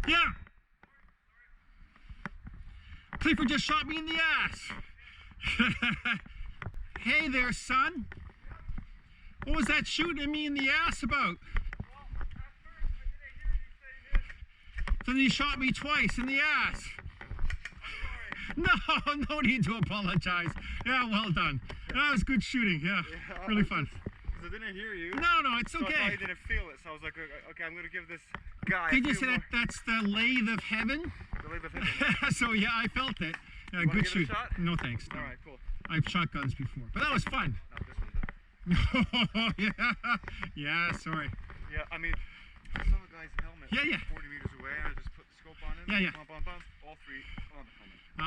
Yeah. Clifford just shot me in the ass. Hey there, son. What was that shooting at me in the ass about? Well, at first I didn't hear you say this. Then he shot me twice in the ass. I'm sorry. No need to apologize. Yeah, well done. That was good shooting. Yeah, really fun. Because I didn't hear you. No, it's So I okay. thought you didn't feel it. So I was like, okay, I'm going to give this guy. Did you say that that's the lathe of heaven? The lathe of heaven. So yeah, I felt it. Yeah, You wanna good give it a shoot. shot? No thanks. No. All right, cool. I've shot guns before, but that was fun. No, this one. Yeah, sorry. Yeah, I mean, I saw a guy's helmet Yeah. 40 meters away, and I just put the scope on him. Yeah. Bump, bump, bump. All three on the helmet. Ah.